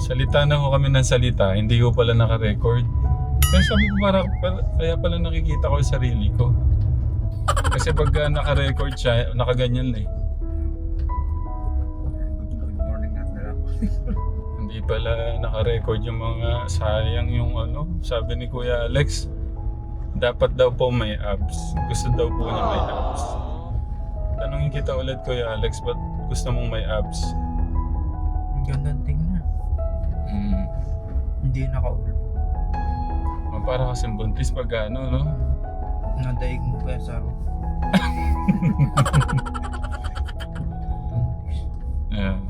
Salita na ho kami ng salita, hindi ko pala naka-record. Kaya sabi ko kaya pala nakikita ko yung sarili ko. Kasi pag naka-record siya, nakaganyan na eh. Good morning na ako. Hindi pala naka-record yung mga sayang yung ano. Sabi ni Kuya Alex, dapat daw po may abs. Gusto daw po niya may abs. Tanungin kita ulit Kuya Alex, ba't gusto mong may abs? Ang gandang tingnan. Hindi nakaulbo. Para kasing buntis pag ano, no? Nadaig mo kaya sa ako. Yeah.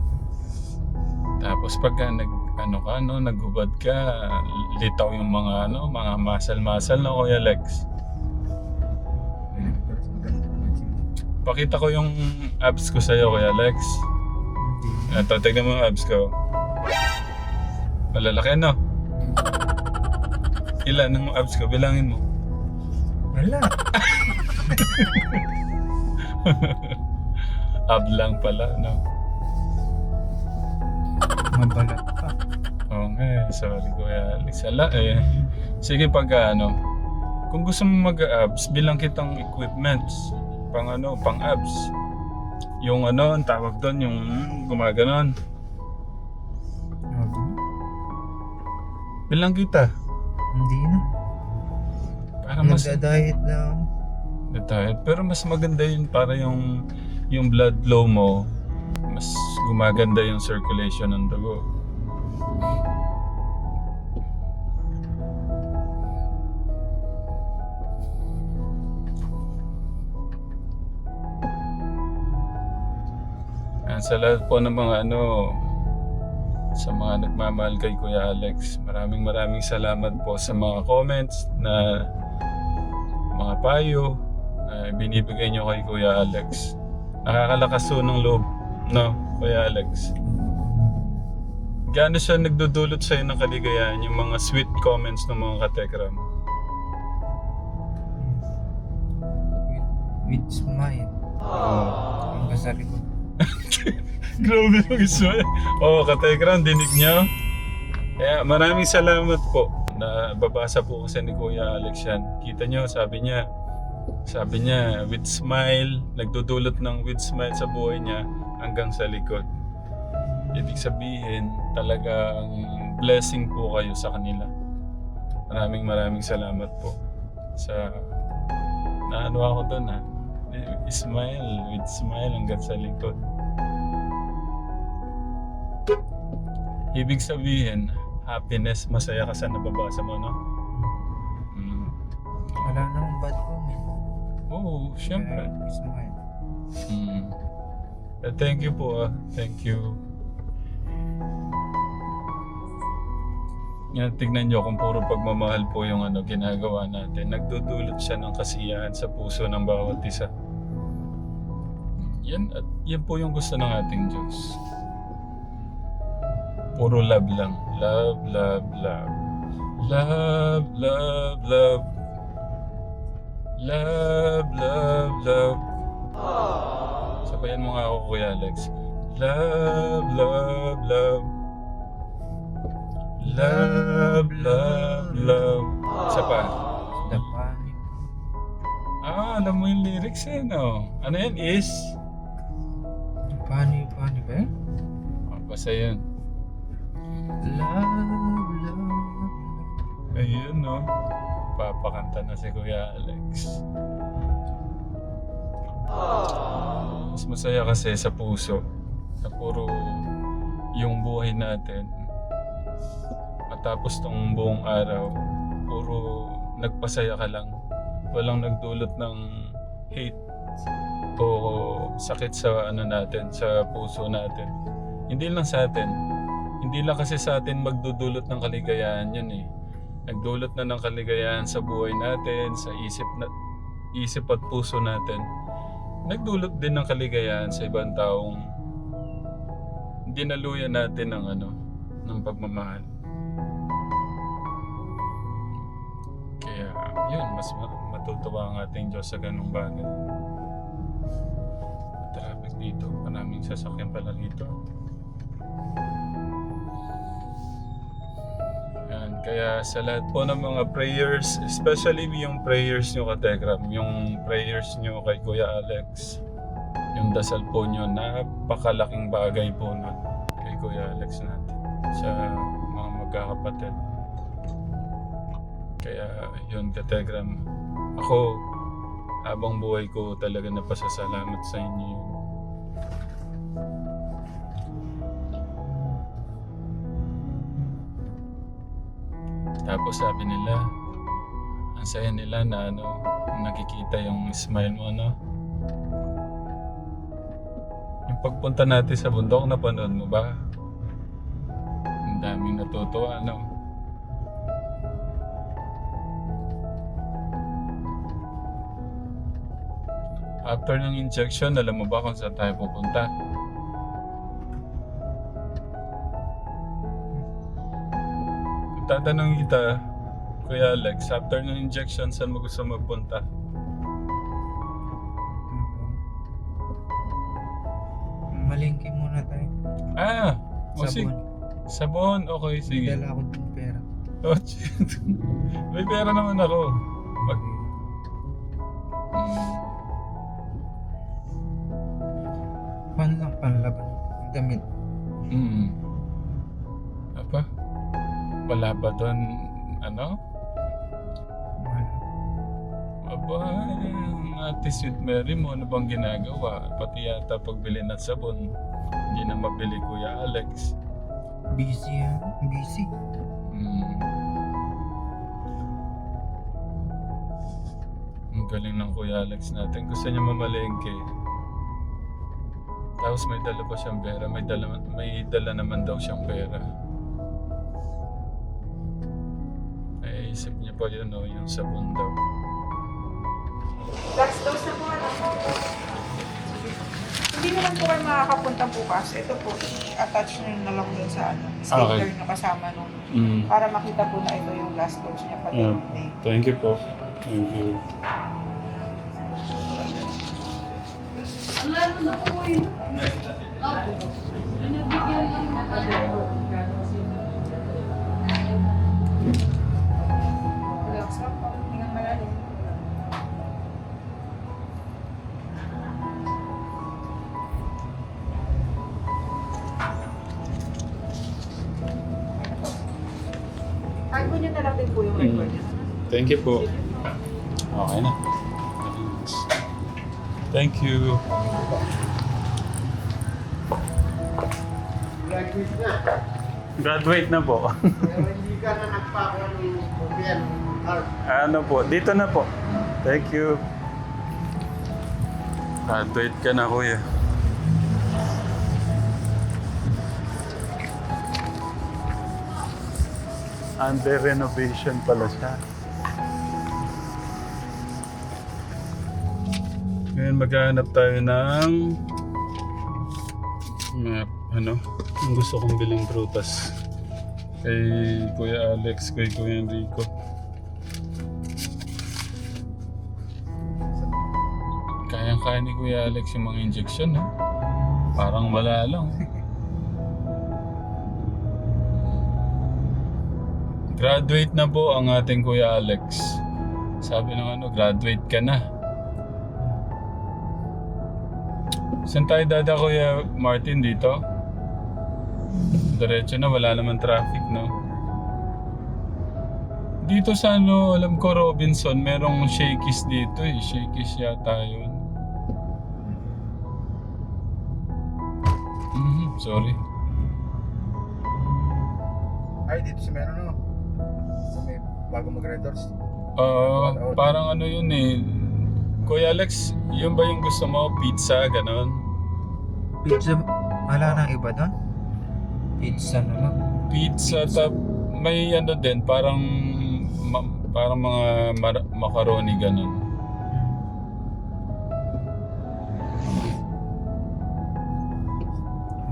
Tapos pag naghubad ka, litaw yung mga mga muscle na Kuya Alex. Pakita ko yung abs ko sa'yo Kuya Alex. Ito, tignan mo yung abs ko. Malalaki no? Ilan ang abs ko? Bilangin mo. Wala. Ab lang pala, no? Mabalat pa. Oo nga eh. Sorry Kuya Alex. Sige pag kung gusto mo mag-abs, bilang kitang equipments. Pang abs. Yung ang tawag doon, yung gumaganon. Bilang kita. Hindi na. Para mas Nagda-diet lang. diet. Pero mas maganda yun para yung blood flow mo, mas gumaganda yung circulation ng dugo. Sa lahat po ng mga sa mga nagmamahal kay Kuya Alex, maraming salamat po sa mga comments na mga payo na binibigay nyo kay Kuya Alex. Nakakalakas po ng loob, no, Kuya Alex? Gaano siya nagdudulot sa'yo ng kaligayahan, yung mga sweet comments ng mga katekram? With smile. Ang kasari ko. Grabe yung smile. Katekram, dinig niyo? Kaya maraming salamat po. Nababasa po kasi ni Kuya Alex yan. Kita nyo, sabi niya, with smile, nagdudulot ng with smile sa buhay niya hanggang sa likod. Ibig sabihin, talagang blessing po kayo sa kanila. Maraming salamat po sa ako doon Smile, with smile hanggang sa likod. Ibig sabihin, happiness, masaya ka sa nababasa mo, no? Wala namang bad comment. Oo, syempre. Smile. Thank you po Thank you. Yan, tignan nyo kung puro pagmamahal po yung ginagawa natin. Nagdudulot siya ng kasiyahan sa puso ng bawat isa. Yan po yung gusto ng ating Diyos. Puro love lang. Love, love, love. Love, love, love. Love, love, love. Sabayan mo nga ako, Kuya Alex. Love, love, love. Love, love, love. Isa pa. The panic. Alam mo yung lyrics no? Ano yan? Is? Panic ba yan? Basta yun. Love, love. Ayun no? Papakanta na si Kuya Alex. Mas masaya kasi sa puso na puro yung buhay natin matapos tong buong araw puro nagpasaya ka lang, walang nagdulot ng hate o sakit sa natin, sa puso natin. Hindi lang sa atin, hindi lang kasi sa atin magdudulot ng kaligayahan yan nagdulot na ng kaligayahan sa buhay natin, sa isip at puso natin. Nagdulot din ng kaligayahan sa ibang taong dinaluyan natin ng pagmamahal. Kaya yun, mas matutuwa ang ating Diyos sa ganung bagay. Traffic dito, maraming sasakyan pala dito. Kaya sa lahat po ng mga prayers, especially yung prayers nyo ka Tegram, yung prayers nyo kay Kuya Alex, yung dasal po nyo, napakalaking bagay po nun kay Kuya Alex natin sa mga magkakapatid. Kaya yun ka Tegram, ako habang buhay ko talaga napasasalamat sa inyo yun. Tapos sabi nila, ang saya nila na nakikita yung smile mo, no? Yung pagpunta natin sa bundok, napanood mo ba? Ang daming natutuwa, no? After ng injection, alam mo ba kung saan tayo pupunta? Kung tatanungin kita, Kuya Alex, after ng injection, saan mo gusto magpunta? Malingki muna tayo. Ah! O Sabon. sige. Sabon, okay, sige. Dala ako ng pera. Oh, shit. May pera naman ako. Mag... Pan lang, panlaban. Damit. Apa? Wala ba doon, Wala. Aba, yung Ate Sweet Mary mo, ano bang ginagawa? Pati yata pagbili ng sabon, hindi na mabili Kuya Alex. Busy yan. Busy. Ang galing ng Kuya Alex natin. Gusto niya mamalengke. Tapos may dala pa siyang pera. May dala naman daw siyang pera. Ay, isip niya pa yun, yung sabon daw. Last dose na po anak ko. Hindi naman po kayo makakapunta bukas. Ito po, i-attach nyo na lang dun sa sticker Okay. nyo kasama nung Mm. para makita po na ito yung last dose niya pati Yeah. yung date. Thank you po. Thank you. Relax lang po. Hingang malalim. Tago nyo na lang din po yung record nyo. Thank you po. Okay na. Thanks. Thank you. Graduate na. Graduate na po. Pero hindi ka na nagpako ng gobyerno. Ano po? Dito na po. Thank you. Graduate ka na, kuya. Under renovation pala siya. Ngayon maghahanap tayo ng yung gusto kong biling prutas. Kay Kuya Alex, kay Kuya Enrico. Kayang-kaya ni Kuya Alex yung mga injection, ha? Parang wala lang. Graduate na po ang ating Kuya Alex. Sabi ng graduate ka na. Saan tayo dada Kuya Martin dito? Diretso na, wala naman traffic, no? Dito sa alam ko Robinson, merong Shakey's dito eh. Shakey's yata yun. Sorry. Ay, dito sa meron no? Sa may bago mag-red doors. Parang yun eh. Kuya Alex, yun ba yung gusto mo? Pizza, ganon? Pizza, wala nang iba doon? Pizza na lang. Pizza, may din, parang mga macaroni, ganon.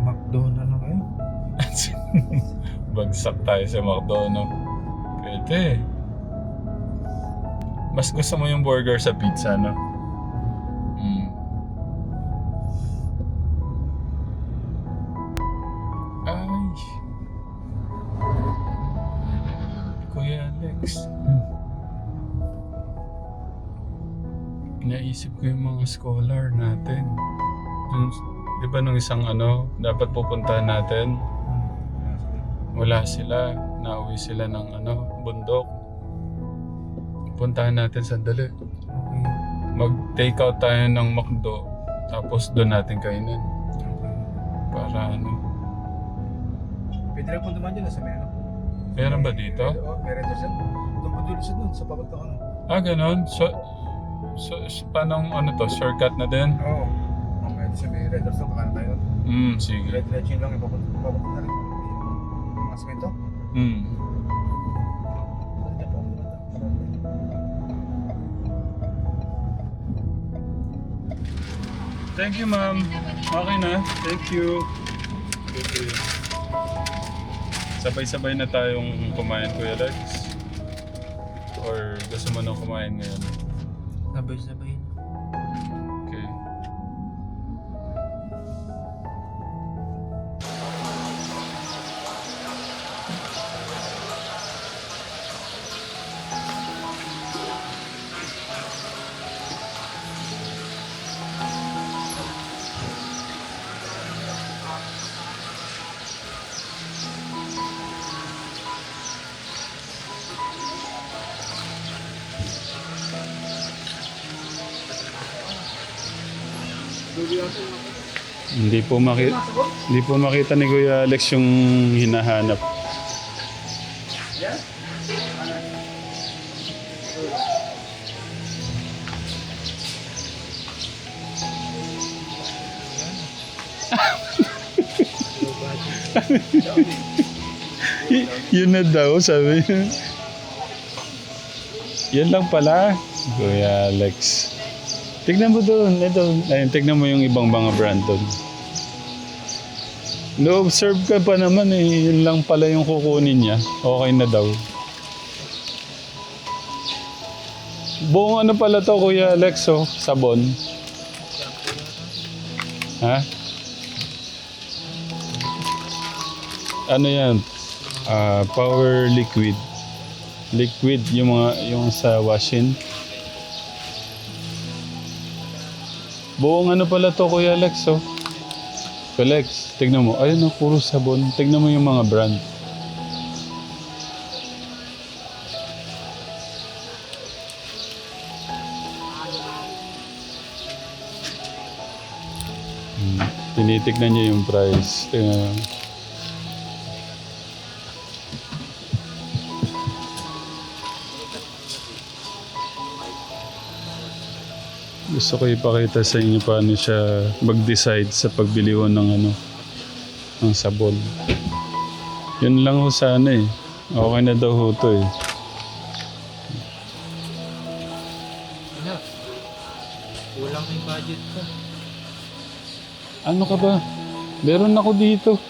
McDo na lang kayo. Bagsak tayo sa McDonald's. Pwede. Mas gusto mo yung burger sa pizza, no? Ay. Alex. Naisip ko yung mga scholar natin. Dun, di ba nung isang dapat pupuntahan natin? Wala sila. Nauwi sila ng bundok. Puntahan natin sandali. Okay. Mag-take out tayo ng McDo. Tapos doon natin kainin. Okay. Para Pwede lang po dumaan dyan sa may Meron ba dito? Oo, meron dyan siya. Doon po dulo siya doon sa papuntang Ganon. So paano shortcut na din? Oo. Mamaya doon sa may Red Doors doon, kakanan tayo. Sige. Diretso yun lang, ipapunta na rin. Yung mga semento. Diyan po. Thank you, ma'am. Okay na. Thank you. Sabay-sabay na tayong kumain, Kuya Lex? Or gusto mo nang kumain ngayon? Sabay-sabay. Okay. Hindi po makita ni Kuya Alex yung hinahanap. Yun na daw, sabi niya. Yan lang pala, Kuya Alex. Tignan mo doon, ito. Ayun, tignan mo yung ibang mga brand doon. No-observe ka pa naman eh. Yun lang pala yung kukunin niya. Okay na daw. Buong ano pala to, Kuya Alex, oh? Sabon. Ha? Ano yan? Power liquid. Liquid, yung sa washing. Buong ano pala to, Kuya Alex, oh. Alex, tignan mo. Ayun, oh, puro sabon. Tignan mo yung mga brand. Tinitignan niya yung price. Gusto ko ipakita sa inyo paano siya mag-decide sa pagbiliwan ng ng sabon. Yun lang ho sana eh. Okay na daw ho to eh. Kulang na yung budget ko. Ano ka ba? Meron ako dito.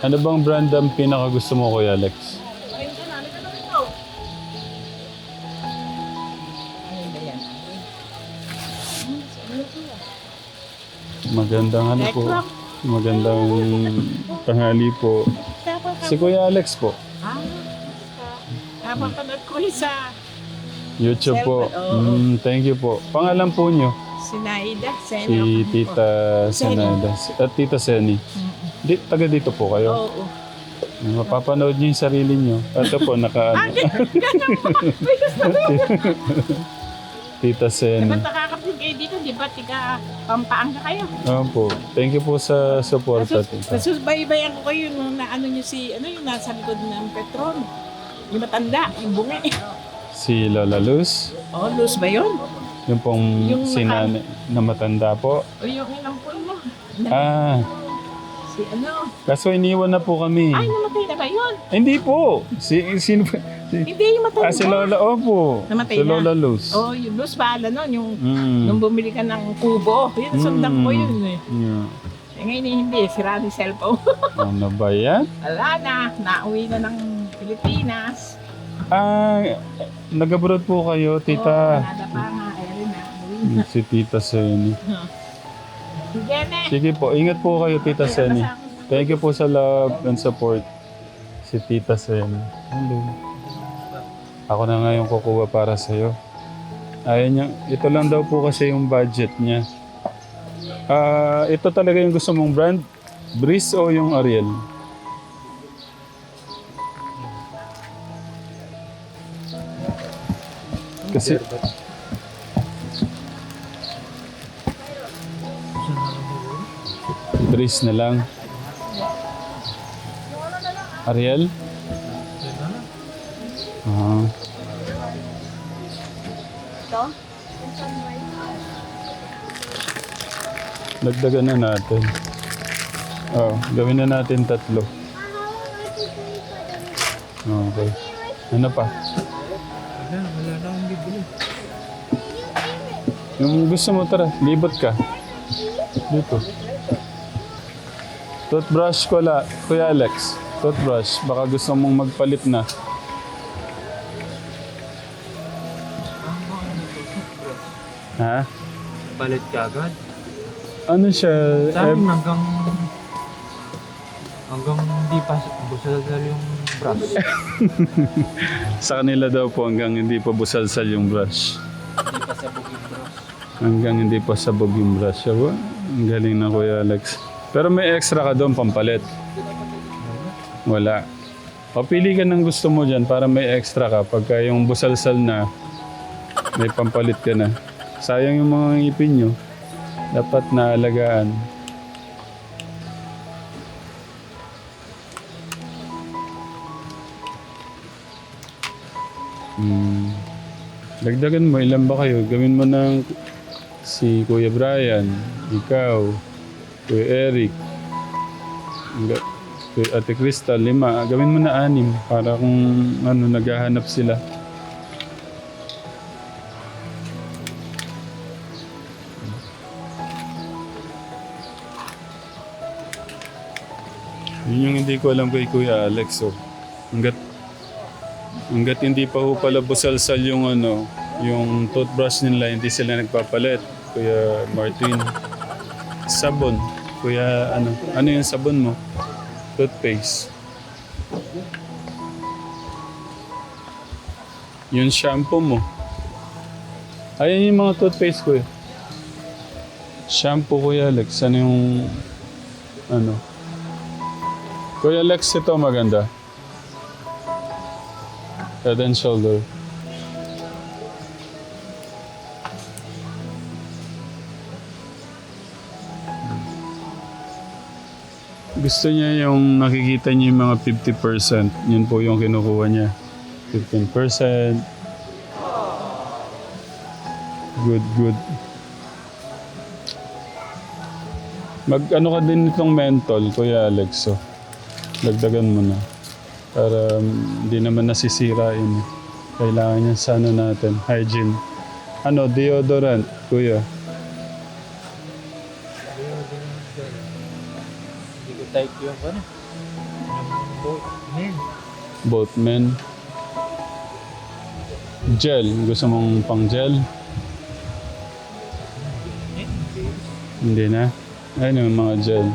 Ano bang brand ang pinaka gusto mo, Kuya Alex? Magandang ano po. Magandang tanghali po. Si Kuya Alex po. Napapanood ko yun sa YouTube po. Oo. Thank you po. Pangalan po nyo? Sinaida. Si Tita Senada. At Tita Seni. Taga dito po kayo? Oo. Mapapanood nyo yung sarili nyo. Ito po, Tita Seni. Dapat nakakapit kayo dito, di ba? Tiga Pampanga kayo. Opo. Thank you po sa support, Tita. Nasubaybayan ko kayo nung naano nyo yung nasa likod ng Petron. Yung matanda, yung bungi. Si Lola Luz. Oh, Luz ba yun? Yung pong Yung sinane na matanda po. O yung inampol mo. Ah, Si kaso iniwan na po kami. Ay, namatay na ba yun? Hindi po. Sino po? Hindi, yung matanda. Si Lola, opo. Namatay Si na. Lola Luz. Oh, yung Luz pala nun, yung nung Mm. bumili ka ng kubo. Yun, sundan ko yun eh. Yeah. Eh, ngayon hindi, sira ni cellphone. Ano ba yan? Wala na, nauwi na ng Pilipinas. Nag-abroad po kayo, Oo, tita. Canada pa nga, ayun na, uwi na. Si Tita Seni. Jenny! Sige po, ingat po kayo, Tita Seni. Thank you po sa love and support. Si Tita Seni. Hello. Ako na nga yung kukuha para sa'yo. Ayaw niya. Ito lang daw po kasi yung budget niya. Ito talaga yung gusto mong brand? Breeze o yung Ariel? Kasi Breeze na lang. Ariel? Dagdagan na natin. Gawin na natin 3. Okay. Ano pa? Wala na akong bibili. Yung gusto mo, tara, libot ka. Dito. Toothbrush ko Kuya Alex. Toothbrush. Baka gusto mong magpalit na. Ha? Balit ka agad. Ano siya? Sa amin hanggang hindi pa busalsal yung brush. Sa kanila daw po hanggang hindi pa busalsal yung brush. Hindi pa sabog yung brush. Hanggang hindi pa sabog yung brush. Aba, ang galing na Kuya Alex. Pero may extra ka doon, pampalit. Wala. O pili ka ng gusto mo dyan para may extra ka. Pagka yung busalsal na, may pampalit ka na. Sayang yung mga ngipin nyo. Dapat naalagaan. Dagdagan mo, ilan ba kayo? Gawin mo ng si Kuya Brian, ikaw, Kuya Eric, Kuya Ate Crystal, 5. Gawin mo na 6 para kung ano, naghahanap sila. Yun yung hindi ko alam kay Kuya Alex. Oh. Hanggat hindi pa ho pala busalsal yung ano, yung toothbrush nila, hindi sila nagpapalit. Kuya Martin. Sabon. Kuya ano yung sabon mo? Toothpaste. Yung shampoo mo. Ayan yung mga toothpaste ko eh. Shampoo Kuya Alex. Ano yung ano? Kuya Alex, ito maganda. Head and shoulder. Gusto niya yung nakikita niya yung mga 50%. Yun po yung kinukuha niya. 15%. Good. Mag-ano ka din itong mentol, Kuya Alex. So, dagdagan mo na. Para hindi naman nasisira yun. Kailangan niya sa ano natin, hygiene. Deodorant, Kuya. Hindi ko type yung ano. Yung Boatman. Gel. Gusto mong pang gel? Hindi na? Ayun yung mga gel.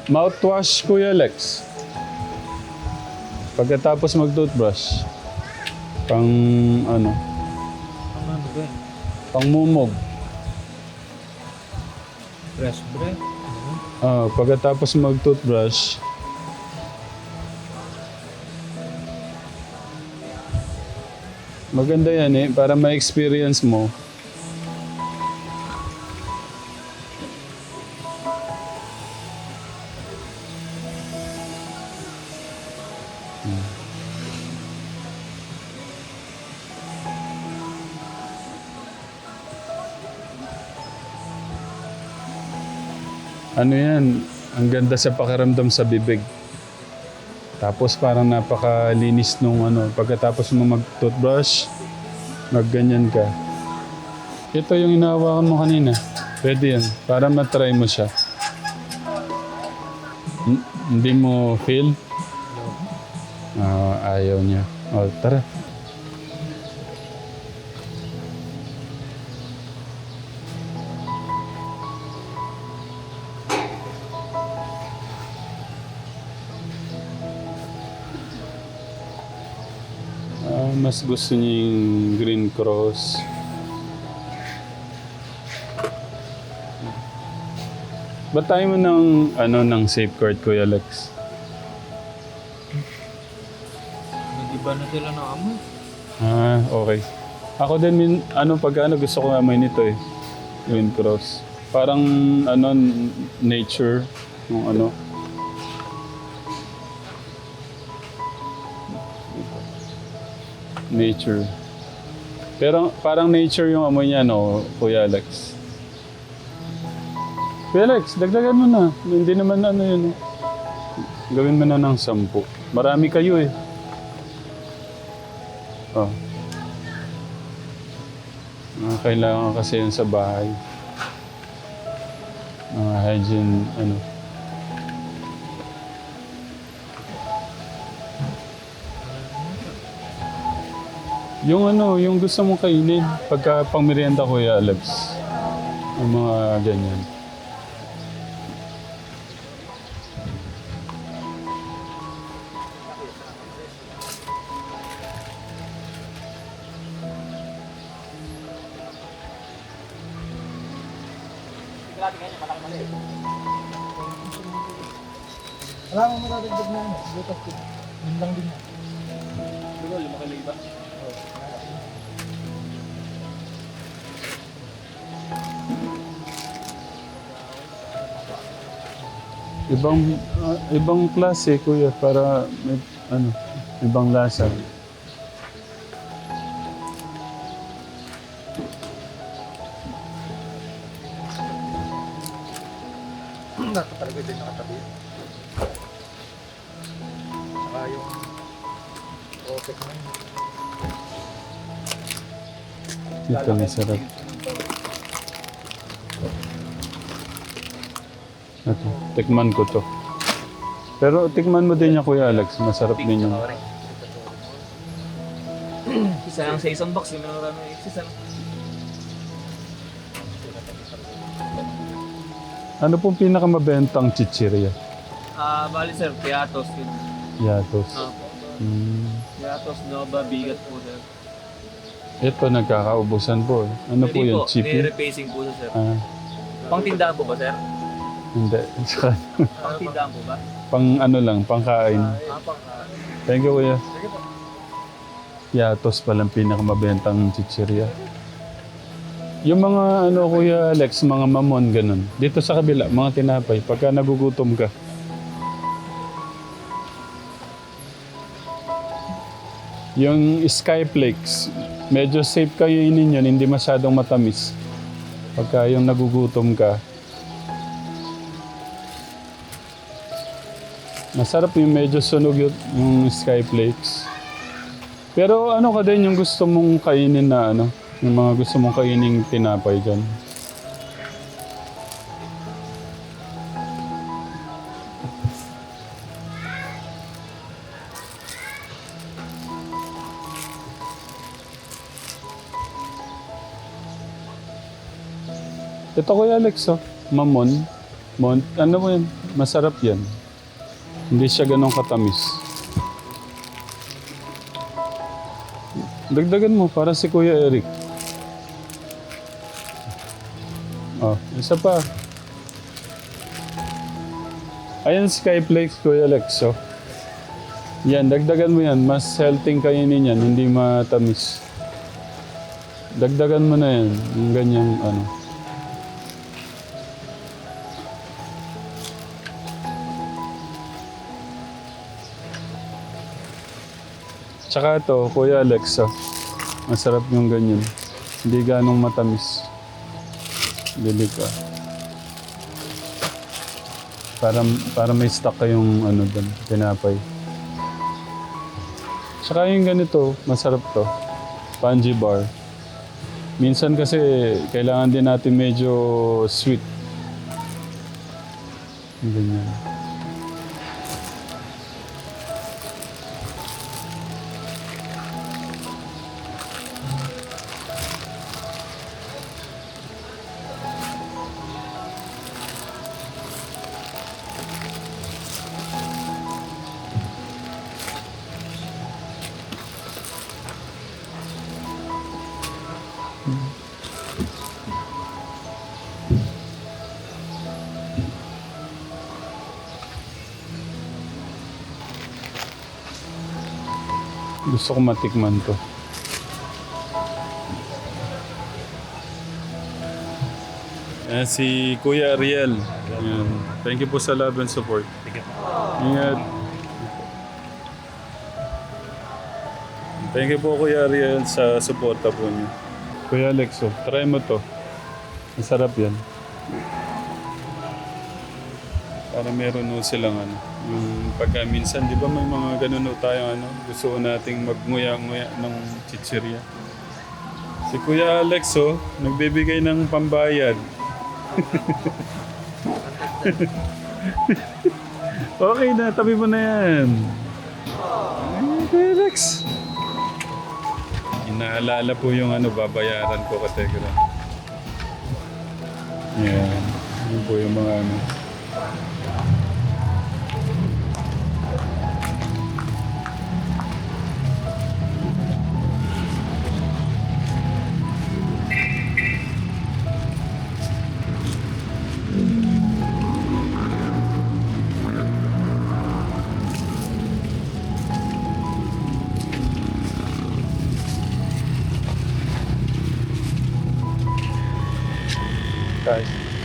Mouthwash, Kuya Lex. Pagkatapos mag-toothbrush. Pang ano? Ano ba eh? Pang mumog. Fresh breath. Pagkatapos mag-toothbrush. Maganda yan eh, para ma-experience mo. Ano yan, ang ganda sa pakiramdam sa bibig. Tapos parang napakalinis nung ano, pagkatapos mo mag-toothbrush, magganyan ka. Ito yung inahawakan mo kanina. Pwede yan, para matry mo siya. Hindi mo feel? Ayaw niya. Oh, tara. Mas gusto niya yung Green Cross. Ba't tayo mo ng safeguard, Kuya Alex? Nag-iba na sila ng amoy. Ah, okay. Ako din, pagka gusto ko amoy nito eh. Green Cross. Parang, nature. Yung nature. Pero parang nature yung amoy niya, no, Kuya Alex? Kuya Alex, dagdagan mo na. Hindi naman yun. Gawin mo na ng 10. Marami kayo eh. Oh. Kailangan kasi yun sa bahay. Mga hygiene, Yung gusto mong kainin, pagka pang merienda, Kuya Alex. Yung mga ganyan. Wala mo matadagdag na butas ko. Yun lang din yan. Diba, 5 kilo ba? Ibang klase, Kuya, para may, ibang lasa. Talaga din nakatabi. Saka yung protect na yun. Ito, masarap. Ito, tikman ko to. Pero tikman mo din niya, Kuya Alex. Masarap din yun. Isa lang sa isang box, yung marami isa lang. Ano pong pinakamabentang chichirya? Bali sir, piatos yun. Yatos. Piatos, Nova, bigat po sir. Ito, nagkakaubusan po. Ano po Hindi yun? po, Chippy? nire-repacing po siya sir. Ah, Pang tindahan po ba sir? hindi. Tsaka, Pang tindahan po ba? pangkain. Pang Thank you, Kuya. Yatos palang pinakamabentang chichirya. Yung mga Kuya Alex, mga mamon, ganun. Dito sa kabila, mga tinapay, pagka nagugutom ka. Yung Skyflakes, medyo safe kainin yun, hindi masyadong matamis. Pagka yung nagugutom ka. Masarap yung medyo sunog yung Skyflakes. Pero ka din yung gusto mong kainin na yung mga gusto mong kainin tinapay dyan. Ito, Kuya Alex, mamon. Ano mo yan? Masarap yan. Hindi siya ganong katamis. Dagdagan mo para si Kuya Eric. Oh, isa pa. Ayan, Skyflakes, Kuya Alex. Yan, dagdagan mo yan. Mas healthy kainin yan, hindi matamis. Dagdagan mo na yan. Yung ganyang Tsaka ito, Kuya Alex, masarap yung ganyan. Hindi ganong matamis. Bili ka. Para may stock kayong doon, tinapay. Tsaka yung ganito, masarap to. Panji bar. Minsan kasi kailangan din natin medyo sweet. Ganyan. Gusto ko matikman to. Ayan, si Kuya Ariel. Ayan. Thank you po sa love and support. Ingat. Thank you po Kuya Ariel sa suporta po niyo. Kuya Alexo, try mo to. Masarap yan. Para meron no silang ano. Yung pagka minsan, di ba may mga ganun no tayo ano. Gusto ko nating magnguya-nguya ng chichirya. Si Kuya Alexo, nagbibigay ng pambayad. Okay na, tabi mo na yan. Ay, Kuya Alex. Inaalala po yung ano, babayaran ko kategra. Yan. Yun po yung mga ano.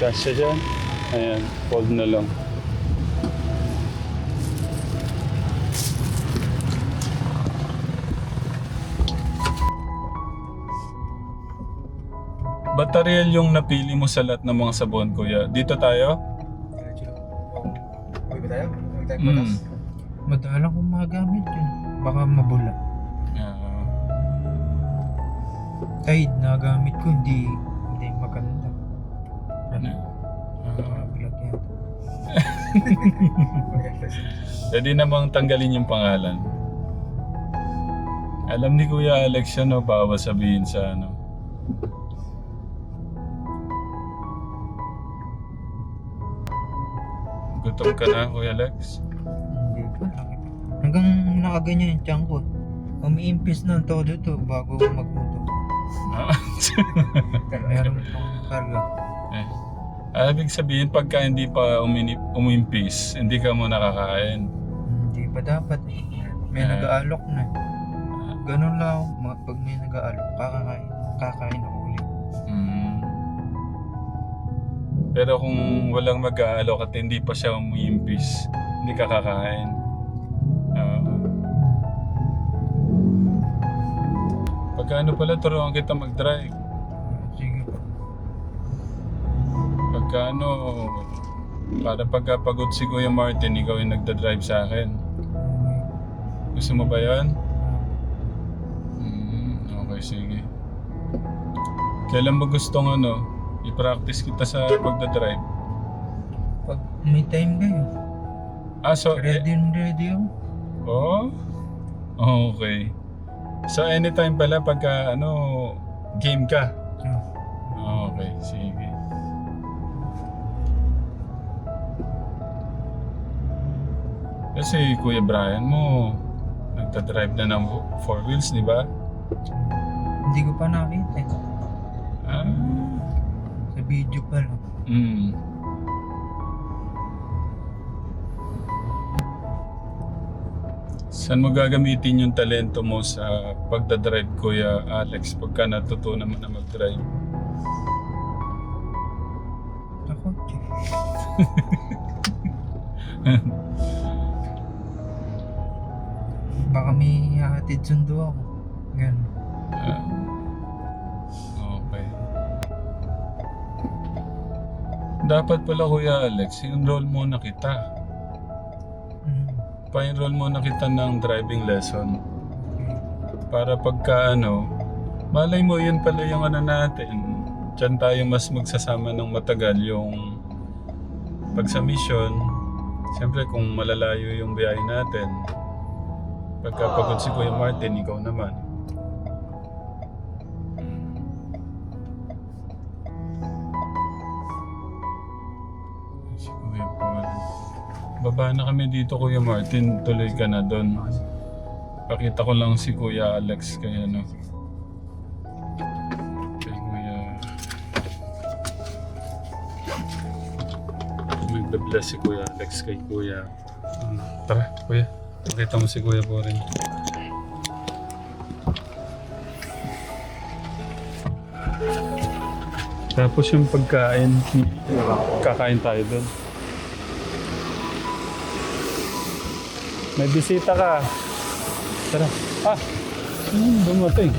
Kasya dyan. Ayan, fold na lang. Bataril yung napili mo sa lahat ng mga sabon, kuya. Dito tayo? Okay ba tayo? Okay tayo Mm. Madalang kong magamit yun. Baka mabula. Tide na gamit ko, hindi maganda. Ano? Vlog yan. Pwede namang tanggalin yung pangalan. Alam ni Kuya Alex yan, no? Bawal sabihin sa ano. Gutom ka na, Kuya Alex? Hindi pa. Hanggang nakaganyan yung tiyan ko. Umiimpis ng todo to bago magluto. Meron pang karga. Eh. Ibig sabihin, pagka hindi pa umimpis, hindi ka mo nakakain. Hindi pa dapat eh. May nag-aalok na. Ganun lang ako. Pag may nag-aalok, kakain ako ulit. Mm. Pero kung walang mag-aalok at hindi pa siya umiimpis, hindi ka kakain. Pagka ano pala, turuan kita mag-drive. Sige po. Pagka ano, para pagkapagod si Kuya Martin, ikaw yung nagda-drive sa akin. Gusto mo ba yan? Okay, sige. Kailan mo gustong ano, i-practice kita sa pagda-drive? Pag may time kayo, So, ready ako. Oh? Okay. So, anytime pala pagka ano, game ka? Okay, sige. Kasi Kuya Brian mo, nagta-drive na ng 4 wheels, di ba? Hindi ko pa nakita eh. Sa video pa lang. Saan mo gagamitin yung talento mo sa pagdadrive, Kuya Alex, pagka natutunan mo na mag-drive? Ako, baka may hahatid sundo ako. Ganun. Okay. Dapat pala Kuya Alex, enroll muna kita. Pa-enroll muna kita ng driving lesson. Para pagka ano, malay mo yun pala yung ano natin. Diyan tayo mas magsasama ng matagal yung pag sa mission. Siyempre kung malalayo yung biyahe natin. Pagka pagod si Kuya Martin, ikaw naman. Si Kuya Paul. Baba na kami dito, Kuya Martin. Tuloy ka na doon. Pakita ko lang si Kuya Alex kaya no. Kay Kuya. Magbe-bless si Kuya Alex kay Kuya. Tara, Kuya. Pakita mo si Kuya po rin. Tapos yung pagkain, kakain tayo doon. May bisita ka. Tara. Ah! Dumating.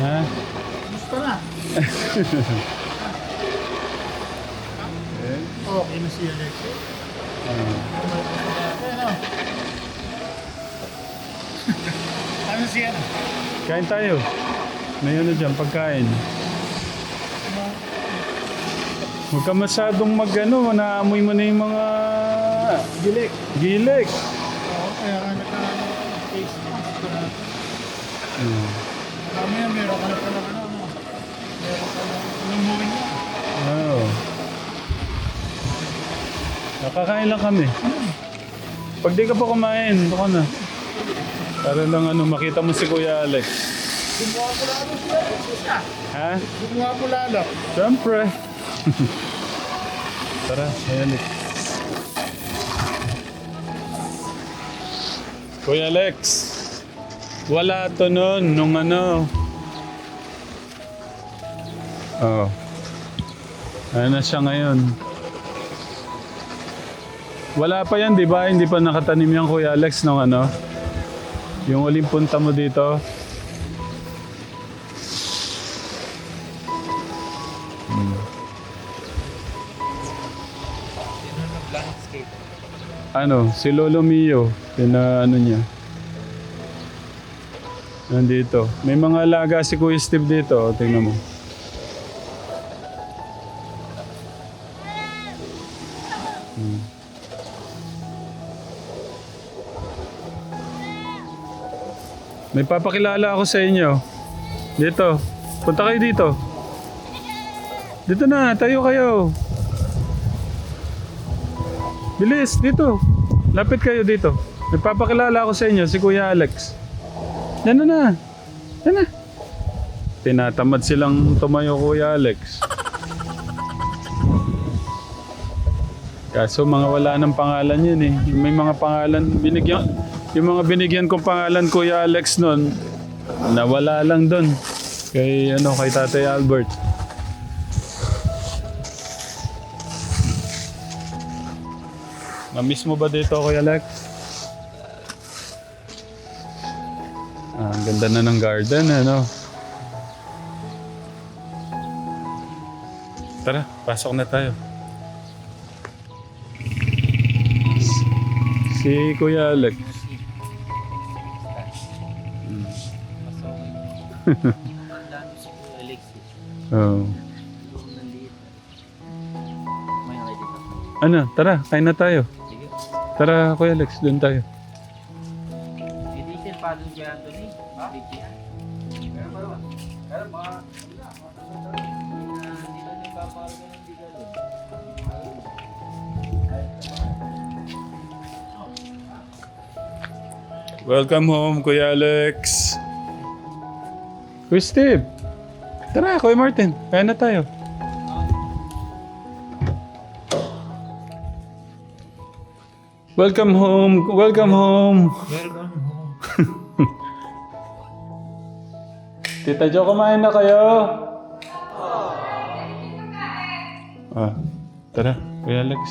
Ha? Gusto na. Okay na si Alex. Ano siya? Kain tayo. May ano dyan, pagkain. Huwag ka masyadong mag-ano, naamoy mo na yung mga Gilik. gilik. Oo, kaya nga naka-face mask ka na. Marami yan, meron ka na pala meron ka na lumuhin mo. Oo. Nakakain lang kami. Pag di ka pa kumain, doon ka na. Para lang ano, makita mo si Kuya Alex. Gumawa ko lalo siya. Ha? Gumawa ko lalo. Siyempre. Tara, Kuya Alex. Kuya Alex, wala to nun, nung ano. Oo. Ano na siya ngayon? Wala pa yan, di ba? Hindi pa nakatanim yan, Kuya Alex, nung ano? Yung uling punta mo dito. Landscape. Ano, si Lolo Mio, ano niya. Nandito. May mga alaga si Kuya Steve dito. O, tingnan mo. May papakilala ako sa inyo. Dito. Punta kayo dito. Dito na, tayo kayo. Bilis, dito. Lapit kayo dito. May papakilala ako sa inyo, si Kuya Alex. Yan na. Yan na. Tinatamad silang tumayo, Kuya Alex. Kaso mga wala ng pangalan yun eh. May mga pangalan, yung mga binigyan kong pangalan, Kuya Alex nun, nawala lang dun. Kay Tatay Albert. Na-miss mo ba dito, Kuya Alex? Ang ganda na ng garden, ano? Tara, pasok na tayo. Si Kuya Alex. Oh. Ano, tara, kain na tayo. Tara, Kuya Alex, doon tayo. Hindi pa doon siya, Anthony. Welcome home, Kuya Alex. Kuya Steve. Tara, Kuya Martin. Kaya na tayo. Welcome home. Welcome home. Welcome home. Tita Jo, kumain na kayo? Tara, Kuya Alex.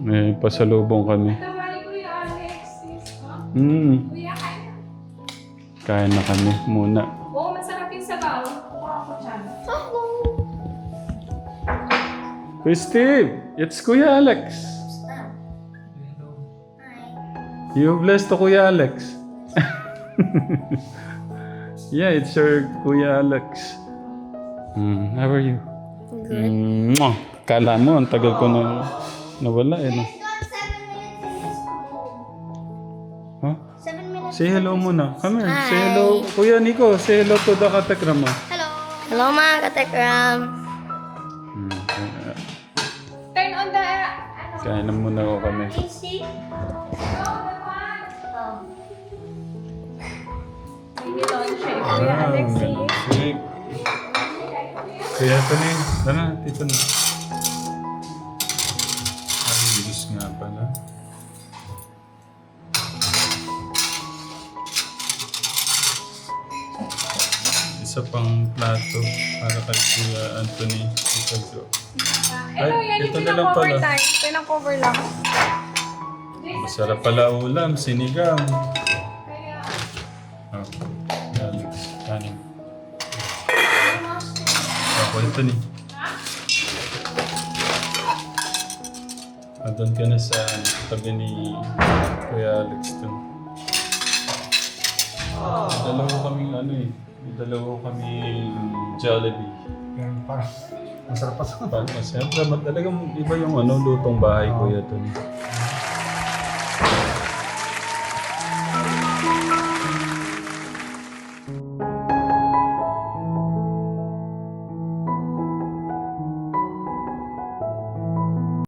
May pasalubong kami. Kain na kami muna. Oo, masarap yung sabaw. Kuha ako dyan. Kuya Steve, it's Kuya Alex. You blessed to Kuya Alex. Yeah, it's your Kuya Alex. How are you? Good. Kala mo, ang tagal ko na nawala eh. No? Huh? 7 minutes. Say hello muna. Come here. Say hello. Kuya Nico, say hello to the katekram mo. Hello. Hello mga katekram. Turn on the... Kain na muna ako kami. Tasty. Oh. Mini launch eh. Kuya Alexi. Sige. Kuya Tony, tara, tito na. isa pang plato para kay Kuya Anthony. Ito, Jo. Ay, ito na lang pala. Pinang-cover lang. Masarap pala ulam, sinigang. Oh, Alex, kanin. Ako, Anthony. Doon ka na sa tabi ni Kuya Alex doon. Dalawa kaming ano eh. Dalawa kaming Jollibee. Yan, parang masarap pa sa Siyempre, talagang iba yung lutong bahay Kuya doon.